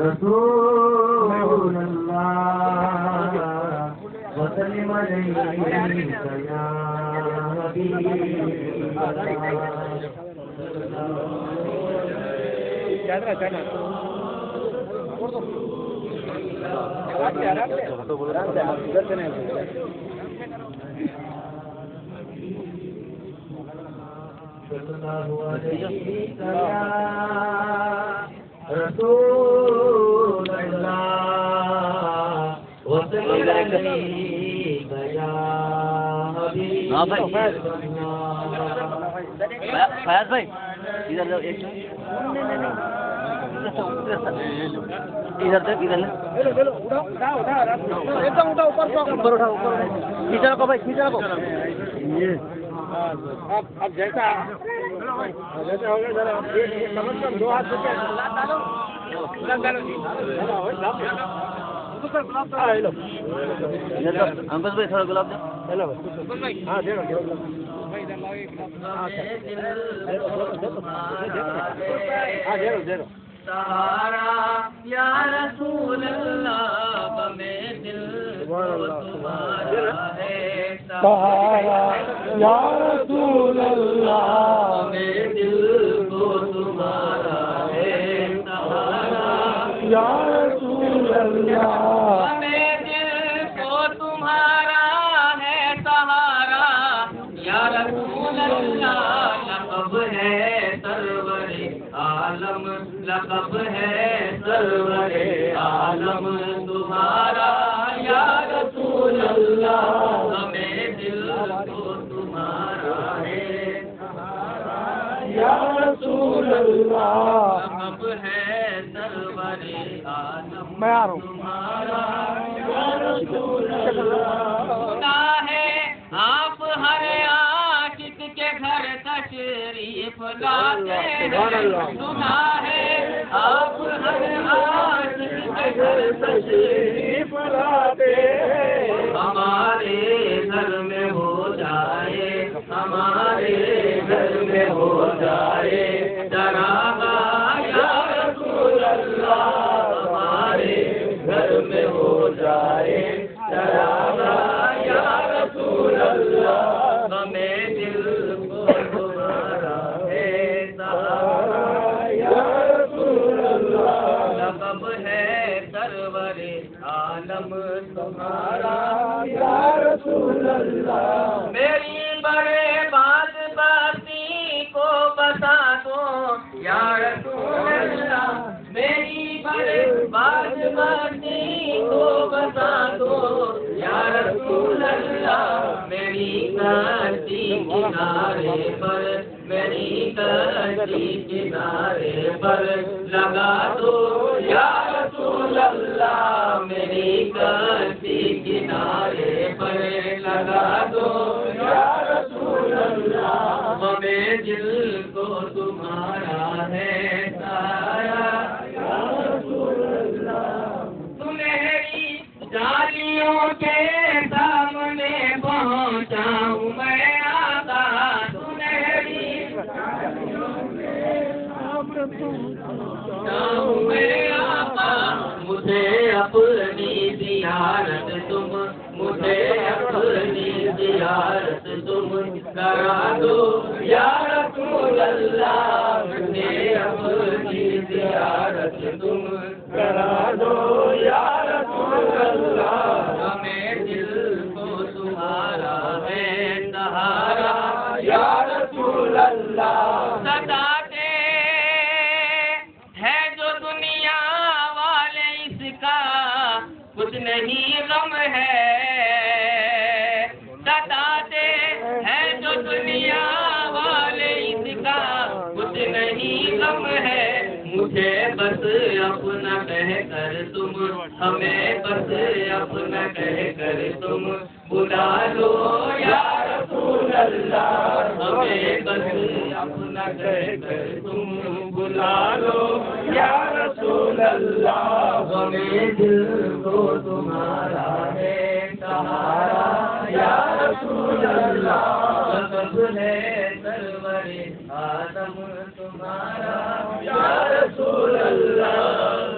رسول اللہ وسلم علیک یا حبیب رسول اللہ وسلم علیک یا حبیب فیاض بھائی ادھر اوپر اٹھاؤ کھینچا رکھو بھائی کھینچا رکھو اب جیسا جیسے ہو گیا ذرا کم از کم 2 ہاتھ انکش بھائی تھوڑا گلاب دیں ہاں دے دو سہارا یا رسول اللہ میں دل کو تمہارا ہے سہارا یا رسول اللہ میں دل کو تمہارا ہے سہارا یا رسول اللہ میں دل کو تمہارا ہے سہارا یا رسول اللہ لقب ہے سرور عالم لقب ہے سرور عالم تمہارا یا رسول اللہ ہمیں دل کو تمہارا ہے یا رسول اللہ لقب ہے سرور عالم میں آ رہا ہوں تمہارا یا رسول اللہ سنا ہے آپ ہر عاشق کے گھر تشریف لاتے ہیں سنا ہے آپ ہر عاشق کے گھر تشریف لاتے ہیں ہمارے گھر میں ہو جائے ہمارے گھر میں ہو جائے چراغا یا رسول اللہ ہمارے گھر میں ہو جائے چراغا یا رسول اللہ ہمیں دل کو تمہارا ہے سہارا یا رسول اللہ لقب ہے سرور عالم تمہارا یا رسول اللہ میری بڑے بات باتی کو بتا دو یا رسول اللہ میری بڑے بات باتی کو بتا دو یا رسول اللہ میری کشتی کنارے پر میری کشتی کنارے پر لگا دو یا رسول اللہ میری کشتی کنارے پر لگا دو یا رسول اللہ ہمیں دل کو تمہارا ہے سارا یا رسول اللہ سنہری جالیوں کے سامنے پہنچاؤں میں آقا سنہری جالیوں کے سامنے پہنچاؤں میں آقا مجھے اپنی زیارت تم مجھے اپنی زیارت تم کرا دو یا رسول اللہ مجھے اپنی زیارت تم کرا دو یا رسول اللہ ہمیں دل کو تمہارا ہے سہارا یا رسول اللہ ستاتے ہے جو دنیا والے اس کا کچھ نہیں غم ہے ستاتے ہے جو دنیا والے اس کا کچھ نہیں غم ہے مجھے بس اپنا کہہ کر تم ہمیں بس اپنا کہہ کر تم بلا لو یا رسول اللہ ہمیں بس اپنا کہہ کر تم بلا لو یا رسول اللہ ہمیں دل کو تمہارا ہے سہارا یا رسول اللہ لقب ہے سرور عالم تمہارا یا رسول اللہ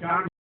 4